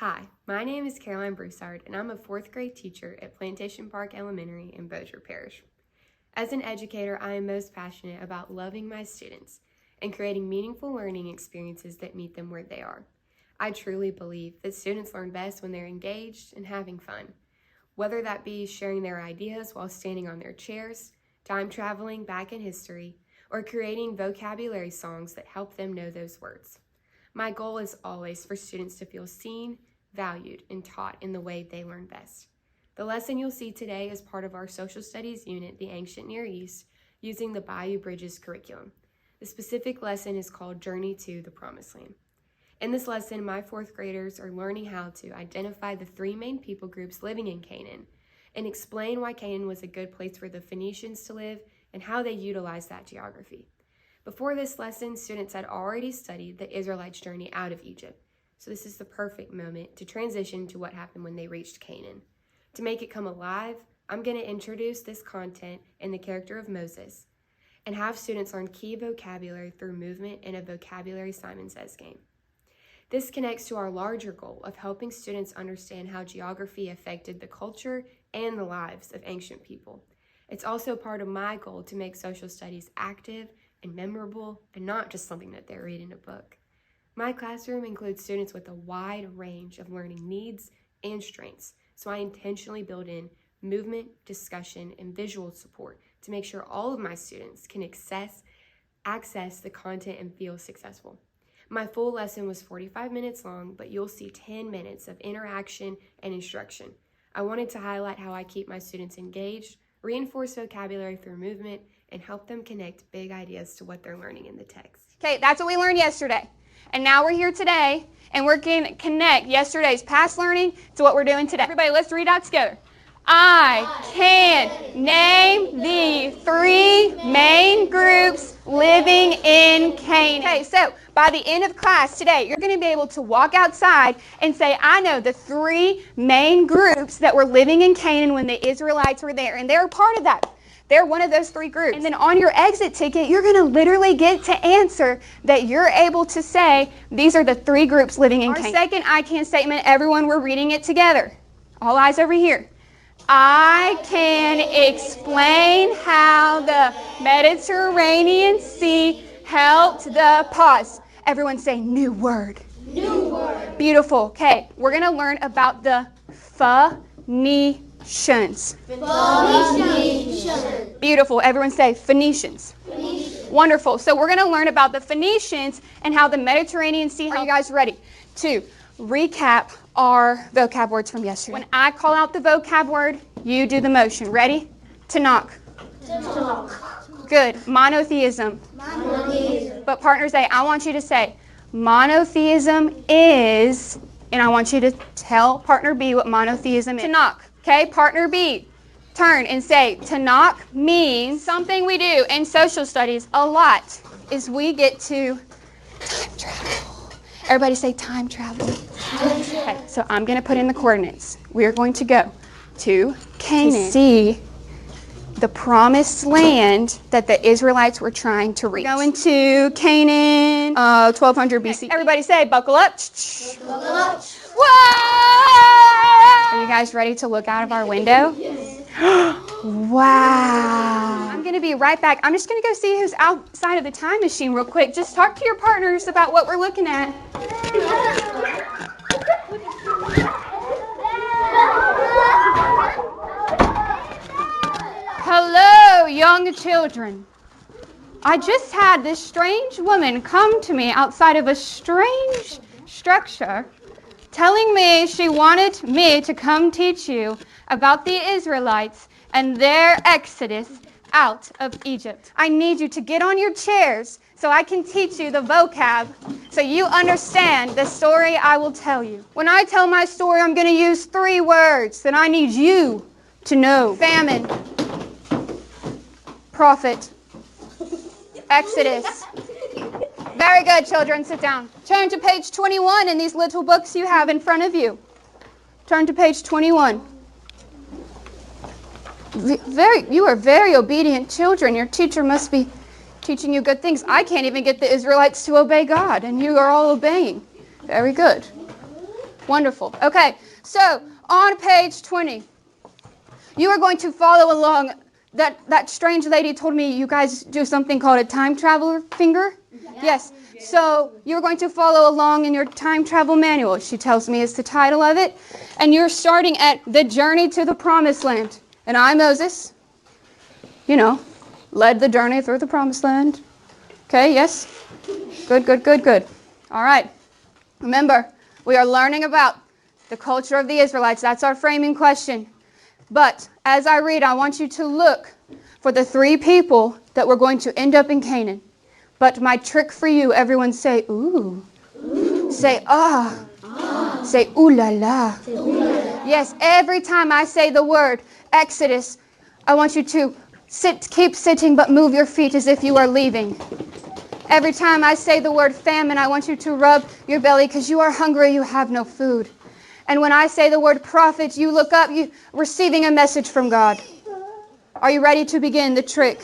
Hi, my name is Caroline Broussard, and I'm a 4th grade teacher at Plantation Park Elementary in Broussard Parish. As an educator, I am most passionate about loving my students and creating meaningful learning experiences that meet them where they are. I truly believe that students learn best when they're engaged and having fun, whether that be sharing their ideas while standing on their chairs, time traveling back in history, or creating vocabulary songs that help them know those words. My goal is always for students to feel seen, valued, and taught in the way they learn best. The lesson you'll see today is part of our social studies unit, the Ancient Near East, using the Bayou Bridges curriculum. The specific lesson is called Journey to the Promised Land. In this lesson, my 4th graders are learning how to identify the 3 main people groups living in Canaan and explain why Canaan was a good place for the Phoenicians to live and how they utilized that geography. Before this lesson, students had already studied the Israelites' journey out of Egypt, so this is the perfect moment to transition to what happened when they reached Canaan. To make it come alive, I'm going to introduce this content in the character of Moses and have students learn key vocabulary through movement in a vocabulary Simon Says game. This connects to our larger goal of helping students understand how geography affected the culture and the lives of ancient people. It's also part of my goal to make social studies active and memorable, and not just something that they read in a book. My classroom includes students with a wide range of learning needs and strengths, so I intentionally build in movement, discussion, and visual support to make sure all of my students can access the content and feel successful. My full lesson was 45 minutes long, but you'll see 10 minutes of interaction and instruction. I wanted to highlight how I keep my students engaged, reinforce vocabulary through movement, and help them connect big ideas to what they're learning in the text. Okay, that's what we learned yesterday. And now we're here today, and we're going to connect yesterday's past learning to what we're doing today. Everybody, let's read out together. I can name the 3 main groups living in Canaan. Okay, so by the end of class today, you're going to be able to walk outside and say, I know the 3 main groups that were living in Canaan when the Israelites were there, and they're a part of that. They're one of those 3 groups. And then on your exit ticket, you're going to literally get to answer that you're able to say, these are the 3 groups living in Canaan. Our second I can statement, everyone, we're reading it together. All eyes over here. I can explain how the Mediterranean Sea helped the pause. Everyone say new word. New word. Beautiful. Okay, we're going to learn about the Phoenicians. Phoenicians. Beautiful. Everyone say Phoenicians. Phoenicians. Wonderful. So we're going to learn about the Phoenicians and how the Mediterranean Sea. Are you guys ready to recap our vocab words from yesterday? When I call out the vocab word, you do the motion. Ready? To knock. To knock. Good. Monotheism. Monotheism. But partners A, I want you to say, monotheism is, and I want you to tell partner B what monotheism is. To knock. Okay, partner B, turn and say, to knock means something we do in social studies a lot is we get to time travel. Everybody say time travel. Okay, so I'm going to put in the coordinates. We are going to go to Canaan to see the promised land that the Israelites were trying to reach. Going to Canaan, 1200 BC. Everybody say, buckle up. Buckle up. Whoa! Are you guys ready to look out of our window? Yes. Wow. I'm going to be right back. I'm just going to go see who's outside of the time machine real quick. Just talk to your partners about what we're looking at. Hello, young children. I just had this strange woman come to me outside of a strange structure telling me she wanted me to come teach you about the Israelites and their exodus out of Egypt. I need you to get on your chairs so I can teach you the vocab so you understand the story I will tell you. When I tell my story, I'm going to use 3 words that I need you to know. Famine, prophet, exodus. Very good, children. Sit down. Turn to page 21 in these little books you have in front of you. Turn to page 21. You are very obedient children. Your teacher must be teaching you good things. I can't even get the Israelites to obey God, and you are all obeying. Very good. Wonderful. Okay, so on page 20, you are going to follow along. That strange lady told me you guys do something called a time traveler finger. Yes. So you're going to follow along in your time travel manual. She tells me it's the title of it. And you're starting at the journey to the promised land. And I, Moses, led the journey through the promised land. Okay, yes? Good. All right. Remember, we are learning about the culture of the Israelites. That's our framing question. But as I read, I want you to look for the 3 people that were going to end up in Canaan. But my trick for you, everyone say, ooh. Say, ah. Say, ooh la la. Yes, every time I say the word Exodus, I want you to keep sitting, but move your feet as if you are leaving. Every time I say the word famine, I want you to rub your belly because you are hungry, you have no food. And when I say the word prophet, you look up, you receiving a message from God. Are you ready to begin the trick?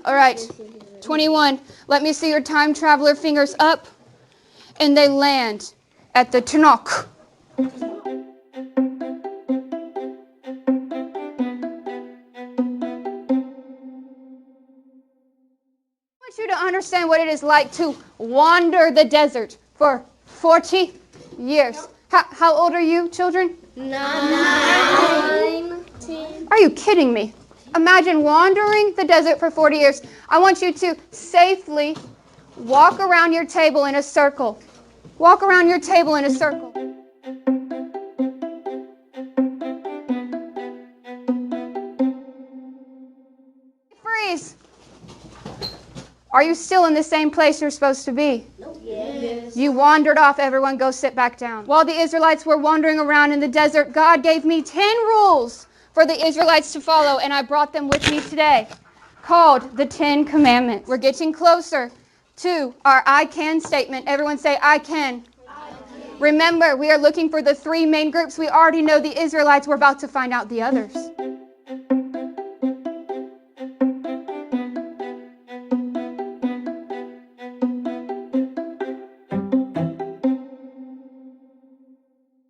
All right. 21. Let me see your time traveler fingers up. And they land at the Tanakh. I want you to understand what it is like to wander the desert for 40 years. How old are you, children? 9. Are you kidding me? Imagine wandering the desert for 40 years. I want you to safely walk around your table in a circle. Walk around your table in a circle. Freeze. Are you still in the same place you're supposed to be? Yes. You wandered off. Everyone go sit back down. While the Israelites were wandering around in the desert, God gave me 10 rules for the Israelites to follow, and I brought them with me today, called the 10 Commandments. We're getting closer to our I can statement. Everyone say, I can. Remember, we are looking for the 3 main groups. We already know the Israelites. We're about to find out the others.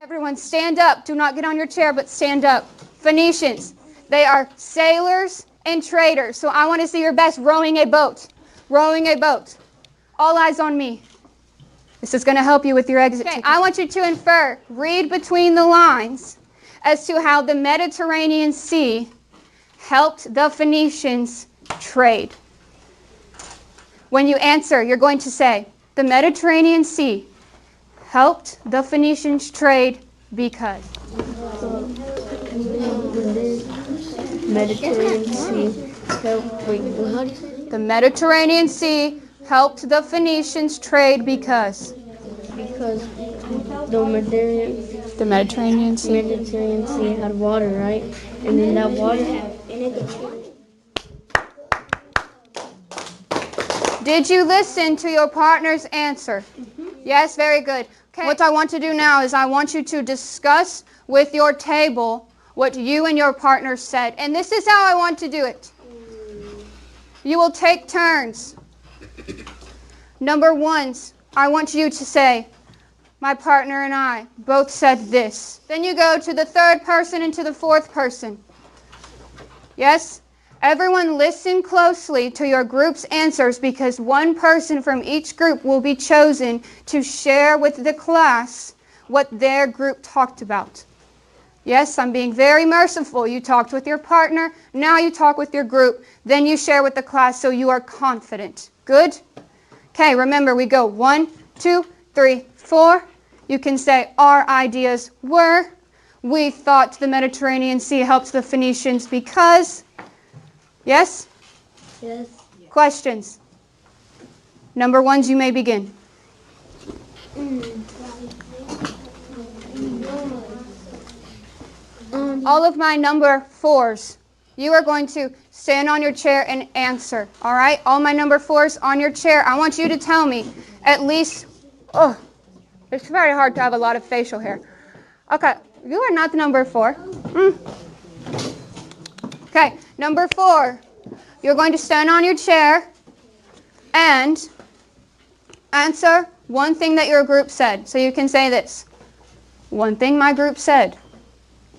Everyone stand up. Do not get on your chair, but stand up. Phoenicians, they are sailors and traders. So I want to see your best rowing a boat. Rowing a boat. All eyes on me. This is going to help you with your exit ticket. I want you to infer, read between the lines as to how the Mediterranean Sea helped the Phoenicians trade. When you answer, you're going to say, the Mediterranean Sea helped the Phoenicians trade because. Mediterranean Sea helped. The Mediterranean Sea helped the Phoenicians trade because. Because the Mediterranean Sea. Mediterranean Sea had water, right? And then that water had. Did you listen to your partner's answer? Yes, very good. Okay. What I want to do now is I want you to discuss with your table what you and your partner said. And this is how I want to do it. You will take turns. Number 1, I want you to say, my partner and I both said this. Then you go to the 3rd person and to the 4th person. Yes? Everyone listen closely to your group's answers because one person from each group will be chosen to share with the class what their group talked about. Yes, I'm being very merciful. You talked with your partner, now you talk with your group, then you share with the class so you are confident. Good? Okay, remember we go 1, 2, 3, 4. You can say our ideas were, we thought the Mediterranean Sea helped the Phoenicians because. Yes? Yes. Questions? Number 1, you may begin. All of my number 4s, you are going to stand on your chair and answer. All right? All my number 4s on your chair. I want you to tell me at least, it's very hard to have a lot of facial hair. Okay, you are not the number 4. Okay, number 4, you're going to stand on your chair and answer One thing that your group said. So you can say this. One thing my group said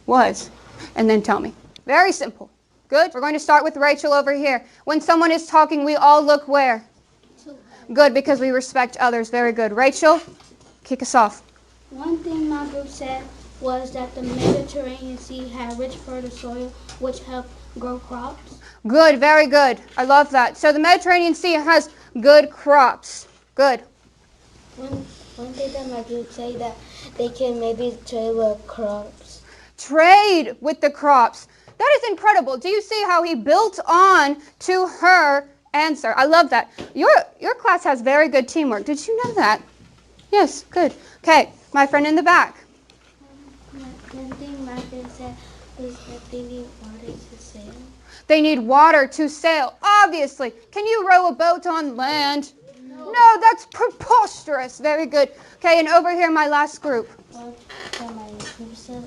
was, and then tell me. Very simple. Good. We're going to start with Rachel over here. When someone is talking, we all look where? Good, because we respect others. Very good. Rachel, kick us off. One thing my group said was that the Mediterranean Sea had rich fertile soil which helped grow crops. Good, very good. I love that. So the Mediterranean Sea has good crops. Good. One thing that my group say that they can maybe trade with crops. Trade with the crops. That is incredible. Do you see how he built on to her answer? I love that. Your class has very good teamwork. Did you know that? Yes, good. Okay, my friend in the back. One thing my group said was that they need water to sail. They need water to sail, obviously. Can you row a boat on land? No, that's preposterous. Very good. Okay, and over here, my last group. My group said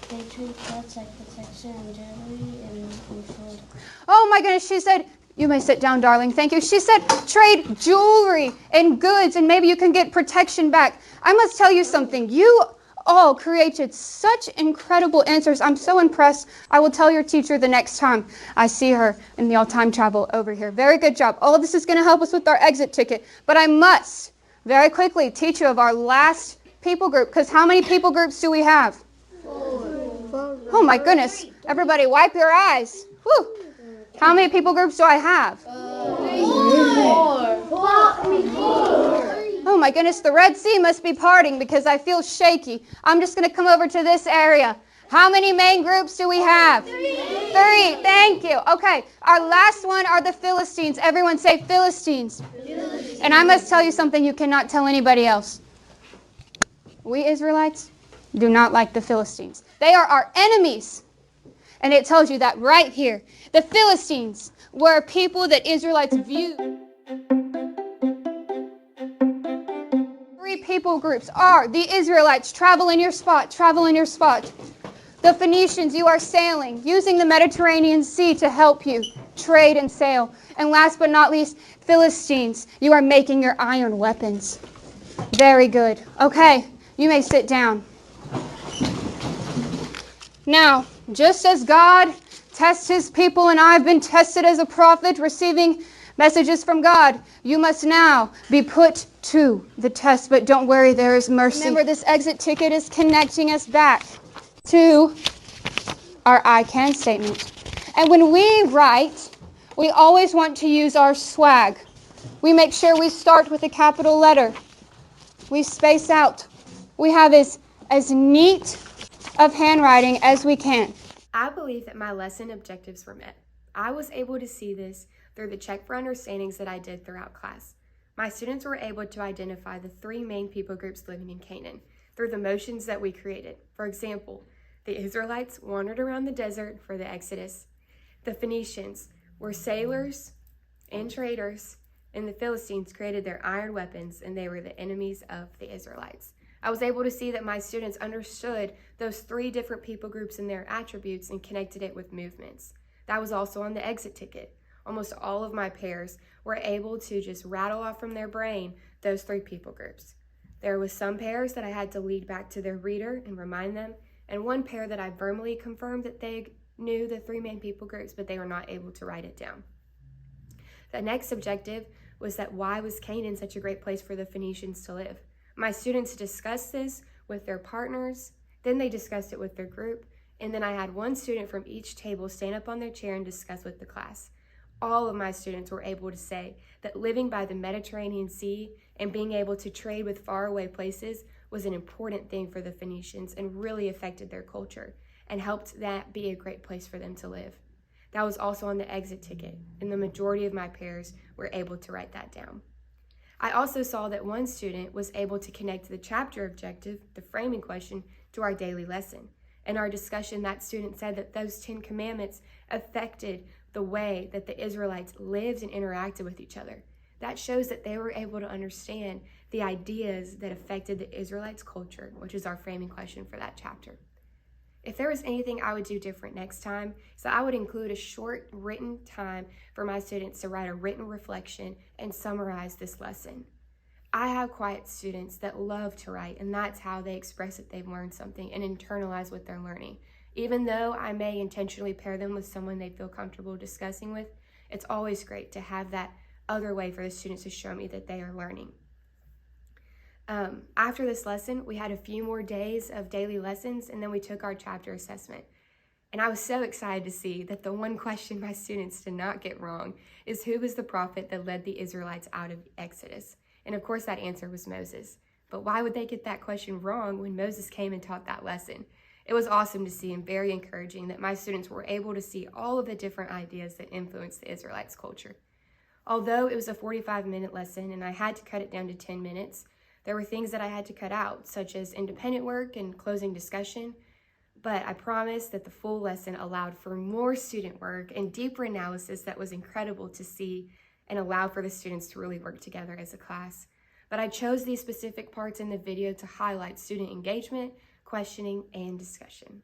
they treat pets like protection and jewelry and food. Oh my goodness, she said, you may sit down, darling, thank you. She said trade jewelry and goods and maybe you can get protection back. I must tell you something. You all created such incredible answers. I'm so impressed. I will tell your teacher the next time I see her in the all-time travel over here. Very good job. All of this is going to help us with our exit ticket. But I must very quickly teach you of our last people group, because how many people groups do we have? 4. Oh my goodness. Everybody wipe your eyes. Whew. How many people groups do I have? 4. Oh my goodness, the Red Sea must be parting because I feel shaky. I'm just going to come over to this area. How many main groups do we have? 3. Thank you. Okay, our last one are the Philistines. Everyone say Philistines. And I must tell you something you cannot tell anybody else. We Israelites do not like the Philistines. They are our enemies. And it tells you that right here. The Philistines were people that Israelites viewed. 3 people groups are the Israelites. Travel in your spot. Travel in your spot. The Phoenicians, you are sailing, using the Mediterranean Sea to help you trade and sail. And last but not least, Philistines, you are making your iron weapons. Very good. Okay, you may sit down. Now, just as God tests his people and I've been tested as a prophet receiving messages from God, you must now be put to the test. But don't worry, there is mercy. Remember, this exit ticket is connecting us back to our I can statement. And when we write, we always want to use our swag. We make sure we start with a capital letter. We space out. We have as neat of handwriting as we can. I believe that my lesson objectives were met. I was able to see this through the check for understandings that I did throughout class. My students were able to identify the 3 main people groups living in Canaan through the motions that we created. For example, the Israelites wandered around the desert for the Exodus. The Phoenicians were sailors and traders, and the Philistines created their iron weapons, and they were the enemies of the Israelites. I was able to see that my students understood those 3 different people groups and their attributes and connected it with movements. That was also on the exit ticket. Almost all of my pairs were able to just rattle off from their brain those 3 people groups. There was some pairs that I had to lead back to their reader and remind them, and one pair that I verbally confirmed that they knew the 3 main people groups, but they were not able to write it down. The next objective was that why was Canaan such a great place for the Phoenicians to live? My students discussed this with their partners, then they discussed it with their group, and then I had one student from each table stand up on their chair and discuss with the class. All of my students were able to say that living by the Mediterranean Sea and being able to trade with faraway places was an important thing for the Phoenicians and really affected their culture and helped that be a great place for them to live. That was also on the exit ticket, and the majority of my pairs were able to write that down. I also saw that one student was able to connect the chapter objective, the framing question, to our daily lesson. In our discussion, that student said that those 10 commandments affected the way that the Israelites lived and interacted with each other. That shows that they were able to understand the ideas that affected the Israelites' culture, which is our framing question for that chapter. If there was anything I would do different next time, so I would include a short written time for my students to write a written reflection and summarize this lesson. I have quiet students that love to write, and that's how they express that they've learned something and internalize what they're learning. Even though I may intentionally pair them with someone they feel comfortable discussing with, it's always great to have that other way for the students to show me that they are learning. After this lesson, we had a few more days of daily lessons, and then we took our chapter assessment. And I was so excited to see that the one question my students did not get wrong is who was the prophet that led the Israelites out of Exodus? And of course that answer was Moses. But why would they get that question wrong when Moses came and taught that lesson? It was awesome to see and very encouraging that my students were able to see all of the different ideas that influenced the Israelites' culture. Although it was a 45-minute lesson and I had to cut it down to 10 minutes, there were things that I had to cut out, such as independent work and closing discussion, but I promised that the full lesson allowed for more student work and deeper analysis that was incredible to see and allow for the students to really work together as a class. But I chose these specific parts in the video to highlight student engagement, questioning, and discussion.